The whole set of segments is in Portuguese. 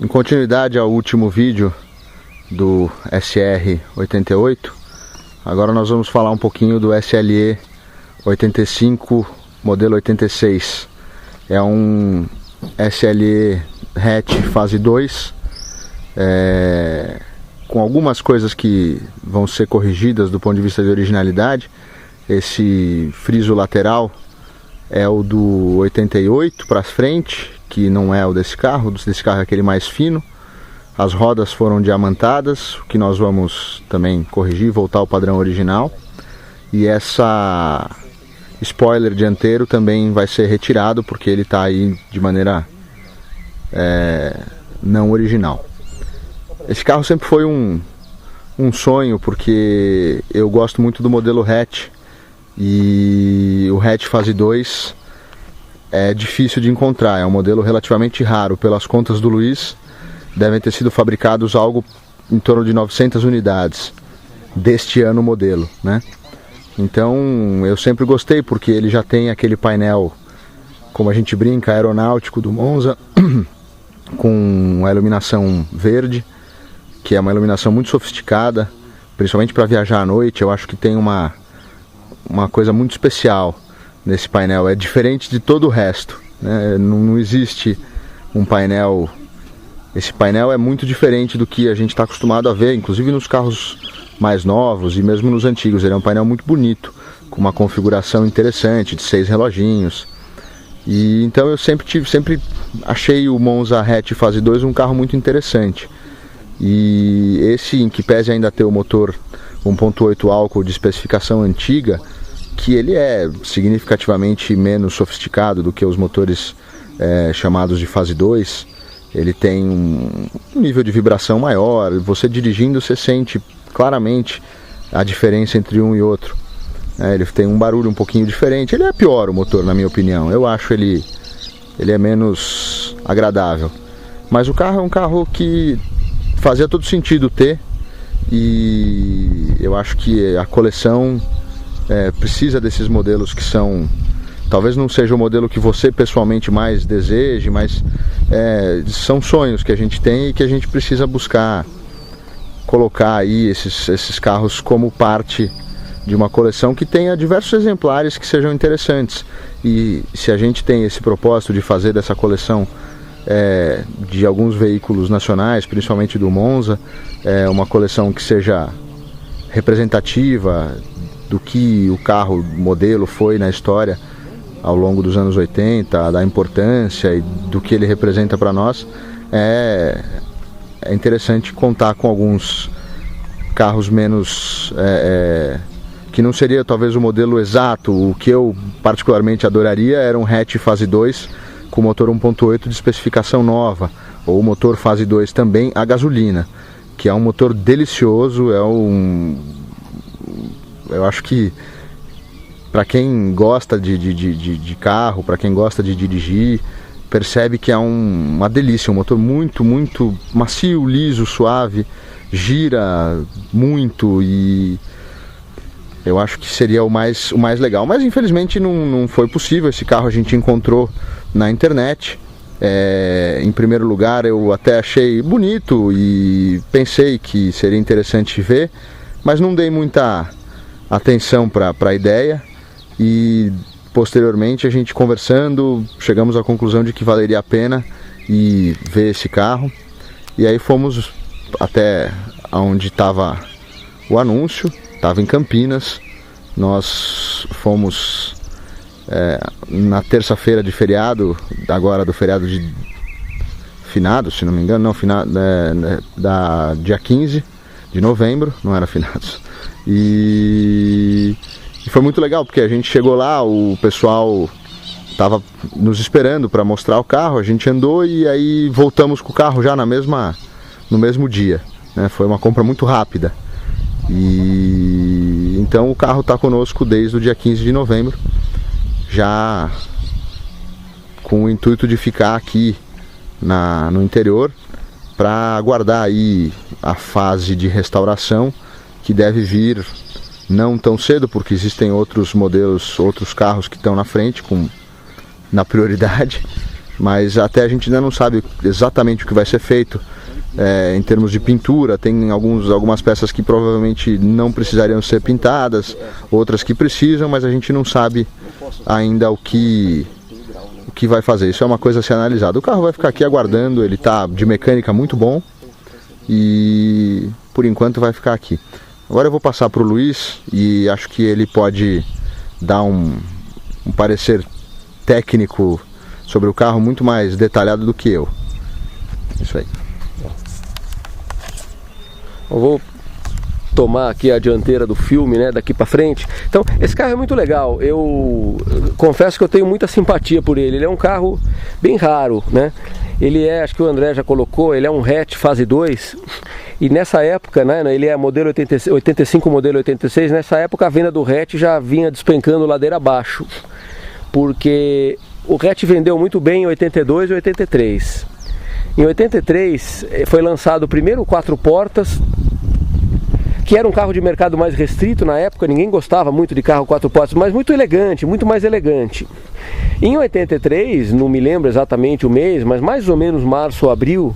Em continuidade ao último vídeo do SR88, agora nós vamos falar um pouquinho do SLE 85 modelo 86. É um SLE hatch fase 2, com algumas coisas que vão ser corrigidas do ponto de vista de originalidade. Esse friso lateral é o do 88 para frente, que não é o desse carro. O desse carro é aquele mais fino. As rodas foram diamantadas, o que nós vamos também corrigir, voltar ao padrão original. E essa spoiler dianteiro também vai ser retirado, porque ele está aí de maneira não original. Esse carro sempre foi um sonho, porque eu gosto muito do modelo hatch. E o hatch fase 2 é difícil de encontrar, é um modelo relativamente raro. Pelas contas do Luiz, devem ter sido fabricados algo em torno de 900 unidades deste ano modelo, né? Então eu sempre gostei, porque ele já tem aquele painel, como a gente brinca, aeronáutico do Monza, com a iluminação verde, que é uma iluminação muito sofisticada, principalmente para viajar à noite. Eu acho que tem uma coisa muito especial nesse painel, é diferente de todo o resto, né? Não existe um painel, esse painel é muito diferente do que a gente está acostumado a ver, inclusive nos carros mais novos e mesmo nos antigos. Ele é um painel muito bonito, com uma configuração interessante, de 6 reloginhos. E então eu sempre achei o Monza hatch fase 2 um carro muito interessante. E esse, em que pese ainda ter o motor 1.8 álcool de especificação antiga, que ele é significativamente menos sofisticado do que os motores chamados de fase 2, ele tem um nível de vibração maior. Você dirigindo, você sente claramente a diferença entre um e outro. Ele tem um barulho um pouquinho diferente. Ele é pior, o motor, na minha opinião. Eu acho ele é menos agradável. Mas o carro é um carro que fazia todo sentido ter. E eu acho que a coleção precisa desses modelos que são... Talvez não seja o modelo que você pessoalmente mais deseje, mas são sonhos que a gente tem e que a gente precisa buscar colocar aí esses carros como parte de uma coleção que tenha diversos exemplares que sejam interessantes. E se a gente tem esse propósito de fazer dessa coleção de alguns veículos nacionais, principalmente do Monza, uma coleção que seja representativa do que o carro modelo foi na história ao longo dos anos 80, da importância e do que ele representa para nós, é interessante contar com alguns carros menos... que não seria talvez o modelo exato. O que eu particularmente adoraria era um hatch fase 2 com motor 1.8 de especificação nova, ou motor fase 2 também a gasolina, que é um motor delicioso. Eu acho que para quem gosta de carro, para quem gosta de dirigir, percebe que é uma delícia, um motor muito, muito macio, liso, suave, gira muito, e eu acho que seria o mais legal. Mas infelizmente não foi possível. Esse carro a gente encontrou na internet. Em primeiro lugar, eu até achei bonito e pensei que seria interessante ver, mas não dei muita atenção para a ideia. E posteriormente, a gente conversando, chegamos à conclusão de que valeria a pena ir ver esse carro. E aí fomos até onde estava o anúncio, estava em Campinas. Nós fomos na terça-feira de feriado, agora do feriado de finados, se não me engano, da dia 15 de novembro, não era finados. E foi muito legal, porque a gente chegou lá, o pessoal estava nos esperando para mostrar o carro, a gente andou e aí voltamos com o carro já no mesmo dia, né? Foi uma compra muito rápida. E então o carro está conosco desde o dia 15 de novembro, já com o intuito de ficar aqui no interior para aguardar aí a fase de restauração, que deve vir não tão cedo, porque existem outros modelos, outros carros que estão na frente na prioridade, mas até a gente ainda não sabe exatamente o que vai ser feito em termos de pintura. Tem algumas peças que provavelmente não precisariam ser pintadas, outras que precisam, mas a gente não sabe ainda o que vai fazer. Isso é uma coisa a ser analisada. O carro vai ficar aqui aguardando, ele está de mecânica muito bom e por enquanto vai ficar aqui. Agora eu vou passar para o Luiz e acho que ele pode dar um parecer técnico sobre o carro muito mais detalhado do que eu. Isso aí. Eu vou tomar aqui a dianteira do filme, né, daqui para frente. Então, esse carro é muito legal. Eu confesso que eu tenho muita simpatia por ele. Ele é um carro bem raro, né? Ele é, acho que o André já colocou, ele é um hatch fase 2. E nessa época, né, ele é modelo 85, modelo 86. Nessa época a venda do hatch já vinha despencando ladeira abaixo, porque o hatch vendeu muito bem em 82 e 83. Em 83 foi lançado o primeiro 4 portas, que era um carro de mercado mais restrito na época. Ninguém gostava muito de carro 4 portas, mas muito elegante, muito mais elegante. Em 83, não me lembro exatamente o mês, mas mais ou menos março ou abril,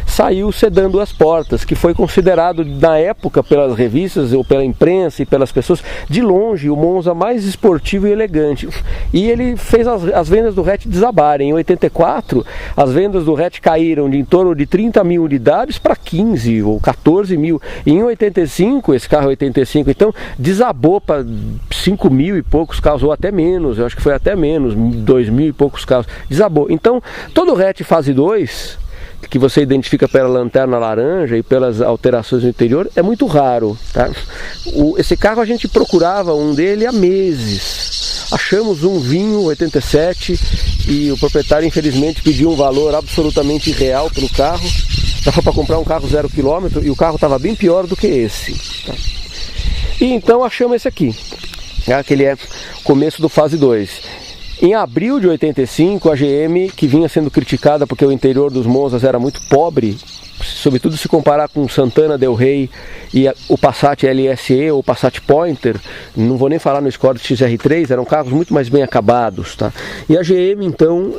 saiu o sedã 2 portas, que foi considerado na época pelas revistas ou pela imprensa e pelas pessoas, de longe, o Monza mais esportivo e elegante. E ele fez as vendas do hatch desabarem. Em 84, as vendas do hatch caíram de em torno de 30 mil unidades para 15 ou 14 mil. E em 85, esse carro 85, então, desabou para 5 mil e poucos carros, ou até menos, eu acho que foi até menos, 2 mil e poucos carros. Desabou. Então, todo o hatch fase 2, que você identifica pela lanterna laranja e pelas alterações no interior, é muito raro, tá? Esse carro a gente procurava um dele há meses. Achamos um vinho 87 e o proprietário infelizmente pediu um valor absolutamente irreal pelo carro. Já foi para comprar um carro 0 km e o carro estava bem pior do que esse, tá? E então achamos esse aqui, tá? Que ele é começo do fase 2. Em abril de 85, a GM, que vinha sendo criticada porque o interior dos Monzas era muito pobre, sobretudo se comparar com o Santana Del Rey e o Passat LSE ou o Passat Pointer, não vou nem falar no Escort XR3, eram carros muito mais bem acabados, tá? E a GM, então,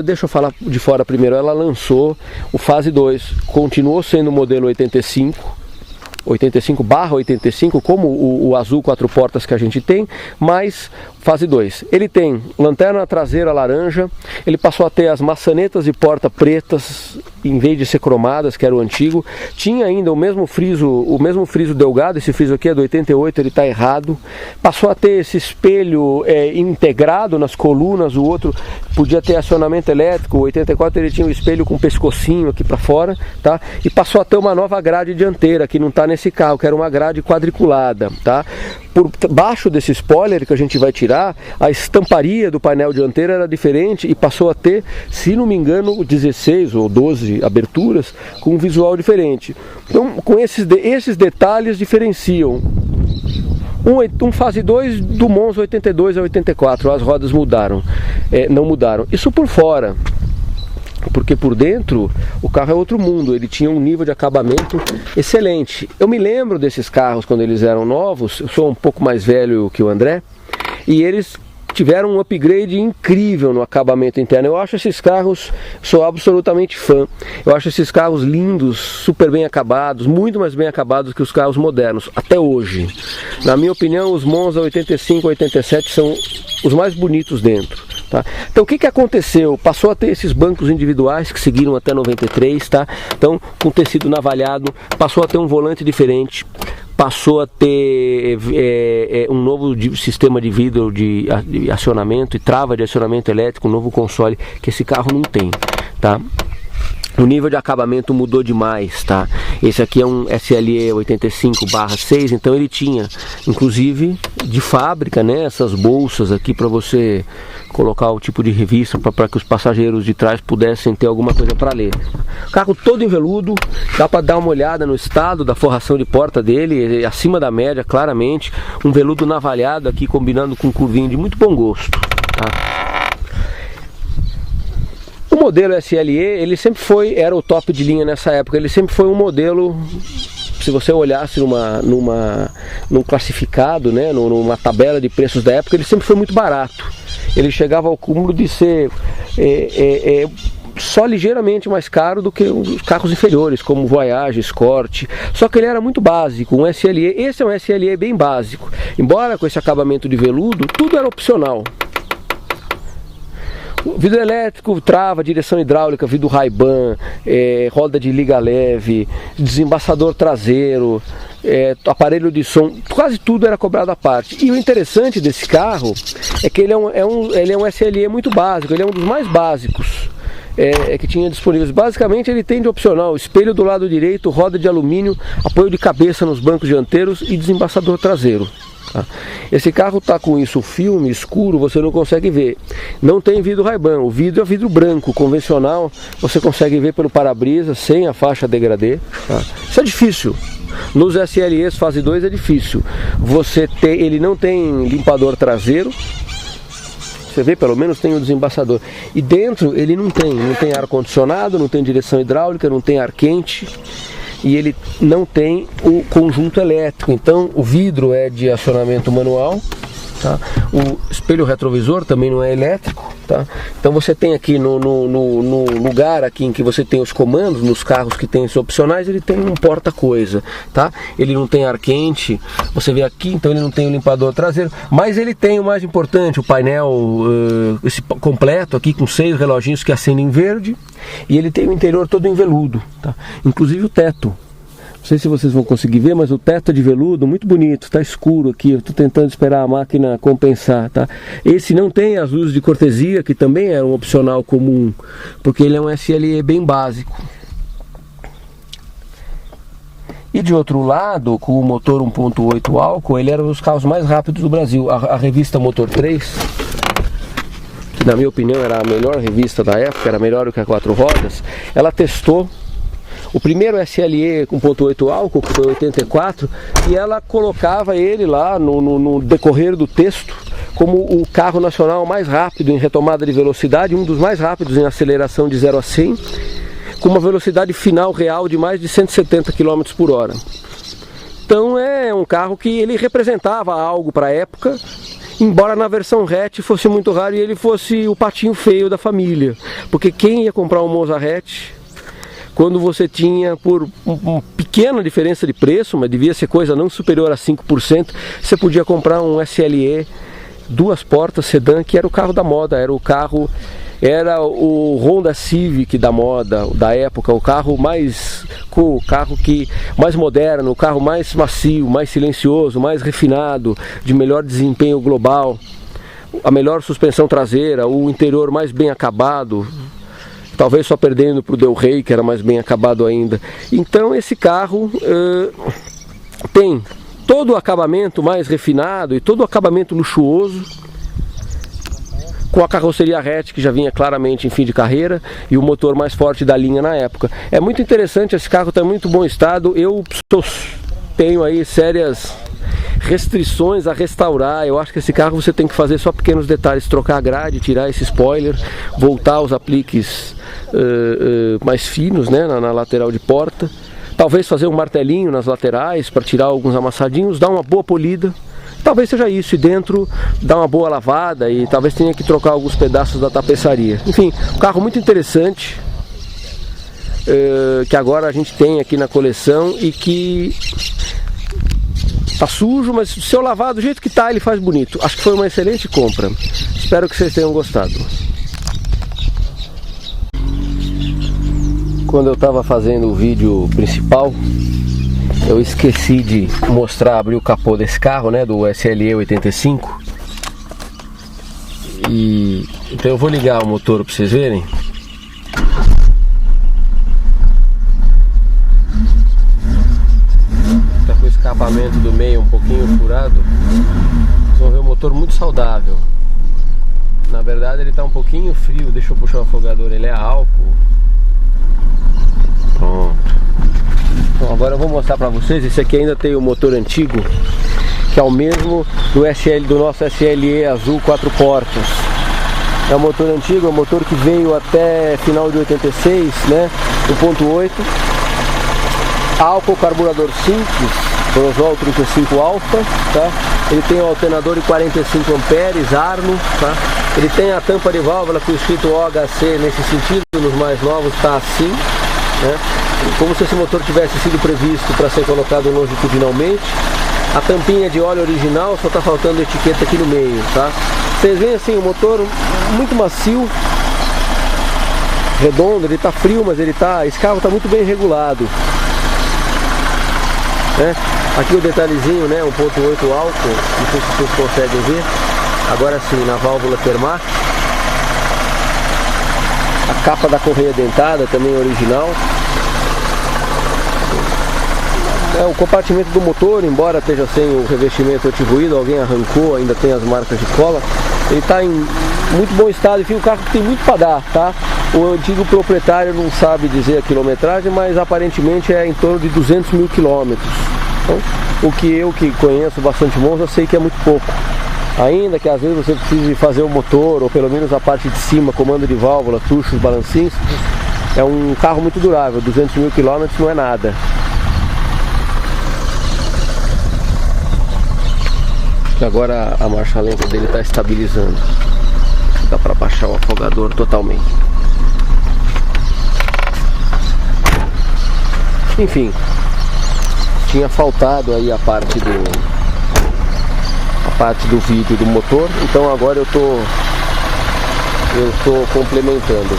deixa eu falar de fora primeiro, ela lançou o fase 2, continuou sendo o modelo 85/85, como o azul 4 portas que a gente tem, mas fase 2. Ele tem lanterna traseira laranja, ele passou a ter as maçanetas de porta pretas, em vez de ser cromadas, que era o antigo. Tinha ainda o mesmo friso delgado, esse friso aqui é do 88, ele está errado. Passou a ter esse espelho integrado nas colunas, o outro podia ter acionamento elétrico, o 84 ele tinha um espelho com pescocinho aqui para fora, tá? E passou a ter uma nova grade dianteira, que não está nesse carro, que era uma grade quadriculada, tá? Por baixo desse spoiler que a gente vai tirar, a estamparia do painel dianteiro era diferente e passou a ter, se não me engano, 16 ou 12 aberturas com um visual diferente. Então, com esses detalhes diferenciam um fase 2 do Monza 82 a 84, as rodas mudaram, não mudaram. Isso por fora, porque por dentro o carro é outro mundo, ele tinha um nível de acabamento excelente. Eu me lembro desses carros quando eles eram novos, eu sou um pouco mais velho que o André, e eles tiveram um upgrade incrível no acabamento interno. Eu acho esses carros, sou absolutamente fã, eu acho esses carros lindos, super bem acabados, muito mais bem acabados que os carros modernos, até hoje. Na minha opinião, os Monza 85 e 87 são os mais bonitos dentro. Tá? Então o que aconteceu? Passou a ter esses bancos individuais que seguiram até 93, tá? Então com tecido navalhado, passou a ter um volante diferente, passou a ter um novo sistema de vidro de acionamento e trava de acionamento elétrico, um novo console que esse carro não tem, tá? O nível de acabamento mudou demais, tá? Esse aqui é um SLE 85/6, então ele tinha, inclusive, de fábrica, né, essas bolsas aqui para você colocar o tipo de revista para que os passageiros de trás pudessem ter alguma coisa para ler. Carro todo em veludo, dá para dar uma olhada no estado da forração de porta dele, acima da média, claramente. Um veludo navalhado aqui, combinando com um curvinho de muito bom gosto, tá? O modelo SLE, ele sempre era o top de linha nessa época, ele sempre foi um modelo se você olhasse num classificado, né, numa tabela de preços da época, ele sempre foi muito barato. Ele chegava ao cúmulo de ser só ligeiramente mais caro do que os carros inferiores, como Voyage, Escort. Só que ele era muito básico, um SLE. Esse é um SLE bem básico. Embora com esse acabamento de veludo, tudo era opcional. Vidro elétrico, trava, direção hidráulica, vidro Ray-Ban, roda de liga leve, desembaçador traseiro, aparelho de som, quase tudo era cobrado à parte. E o interessante desse carro é que ele é um SLE muito básico, ele é um dos mais básicos que tinha disponíveis. Basicamente ele tem de opcional espelho do lado direito, roda de alumínio, apoio de cabeça nos bancos dianteiros e desembaçador traseiro. Esse carro está com isso filme escuro, você não consegue ver. Não tem vidro Ray-Ban, o vidro é vidro branco convencional, você consegue ver pelo para-brisa sem a faixa degradê. Isso é difícil. Nos SLEs fase 2 é difícil. Ele não tem limpador traseiro. Você vê, pelo menos tem o desembaçador. E dentro ele não tem ar-condicionado, não tem direção hidráulica, não tem ar quente. E ele não tem o conjunto elétrico. Então o vidro é de acionamento manual, tá? O espelho retrovisor também não é elétrico, tá? Então você tem aqui no lugar aqui em que você tem os comandos, nos carros que tem esses opcionais, ele tem um porta-coisa, tá? Ele não tem ar quente, você vê aqui, então ele não tem o limpador traseiro, mas ele tem o mais importante, o painel esse completo aqui com 6 reloginhos que acendem em verde, e ele tem o interior todo em veludo, tá? Inclusive o teto. Não sei se vocês vão conseguir ver, mas o teto é de veludo, muito bonito, está escuro aqui, eu estou tentando esperar a máquina compensar, tá? Esse não tem as luzes de cortesia, que também é um opcional comum, porque ele é um SLE bem básico. E de outro lado, com o motor 1.8 álcool, ele era um dos carros mais rápidos do Brasil. A revista Motor 3, que na minha opinião era a melhor revista da época, era melhor do que a 4 rodas, ela testou o primeiro SLE com 1.8 álcool, que foi 84, e ela colocava ele lá no decorrer do texto como o carro nacional mais rápido em retomada de velocidade, um dos mais rápidos em aceleração de 0 a 100, com uma velocidade final real de mais de 170 km por hora. Então é um carro que ele representava algo para a época, embora na versão hatch fosse muito raro e ele fosse o patinho feio da família, porque quem ia comprar um Monza hatch, quando você tinha, por uma pequena diferença de preço, mas devia ser coisa não superior a 5%, você podia comprar um SLE 2 portas sedã, que era o carro da moda, era o Honda Civic da moda, da época, o carro mais cool, o carro mais moderno, o carro mais macio, mais silencioso, mais refinado, de melhor desempenho global, a melhor suspensão traseira, o interior mais bem acabado, talvez só perdendo para o Del Rey, que era mais bem acabado ainda. Então esse carro tem todo o acabamento mais refinado e todo o acabamento luxuoso, com a carroceria hatch que já vinha claramente em fim de carreira e o motor mais forte da linha na época. É muito interessante, esse carro está em muito bom estado. Eu tenho aí sérias restrições a restaurar. Eu acho que esse carro você tem que fazer só pequenos detalhes, trocar a grade, tirar esse spoiler, voltar os apliques mais finos, né, na lateral de porta, talvez fazer um martelinho nas laterais para tirar alguns amassadinhos, dar uma boa polida, talvez seja isso, e dentro dar uma boa lavada, e talvez tenha que trocar alguns pedaços da tapeçaria. Enfim, um carro muito interessante, que agora a gente tem aqui na coleção e que tá sujo, mas se eu lavar do jeito que tá, ele faz bonito. Acho que foi uma excelente compra. Espero que vocês tenham gostado. Quando eu estava fazendo o vídeo principal, eu esqueci de abrir o capô desse carro, né, do SLE 85. Então eu vou ligar o motor para vocês verem. Tá com o escapamento do meio um pouquinho furado. Vocês vão ver o motor muito saudável. Na verdade ele está um pouquinho frio. Deixa eu puxar o afogador, ele é álcool. Pronto. Então agora eu vou mostrar para vocês. Esse aqui ainda tem o motor antigo, que é o mesmo do nosso SLE azul 4 portas. É um motor antigo, é um motor que veio até final de 86, né? 1.8. álcool, carburador simples, Brosol 35 Alpha, tá? Ele tem o alternador de 45 amperes, Arno, tá? Ele tem a tampa de válvula com escrito OHC nesse sentido, nos mais novos está assim, né? Como se esse motor tivesse sido previsto para ser colocado longitudinalmente. A tampinha de óleo original, só está faltando etiqueta aqui no meio, tá? Vocês veem assim, o motor muito macio, redondo, ele está frio, mas esse carro está muito bem regulado, né? Aqui o detalhezinho, né, 1.8 álcool, não sei se vocês conseguem ver, agora sim, na válvula termar. A capa da correia dentada também original. O compartimento do motor, embora esteja sem o revestimento anti-ruído, alguém arrancou, ainda tem as marcas de cola. Ele está em muito bom estado, enfim, o carro tem muito para dar, tá? O antigo proprietário não sabe dizer a quilometragem, mas aparentemente é em torno de 200 mil quilômetros. Então, o que eu que conheço bastante Monza, eu sei que é muito pouco. Ainda que às vezes você precise fazer o motor, ou pelo menos a parte de cima, comando de válvula, tuchos, balancinhos, é um carro muito durável, 200 mil quilômetros não é nada. Agora a marcha lenta dele está estabilizando. Dá para baixar o afogador totalmente. Enfim, tinha faltado aí a parte do vídeo do motor, então agora eu tô complementando.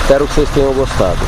Espero que vocês tenham gostado.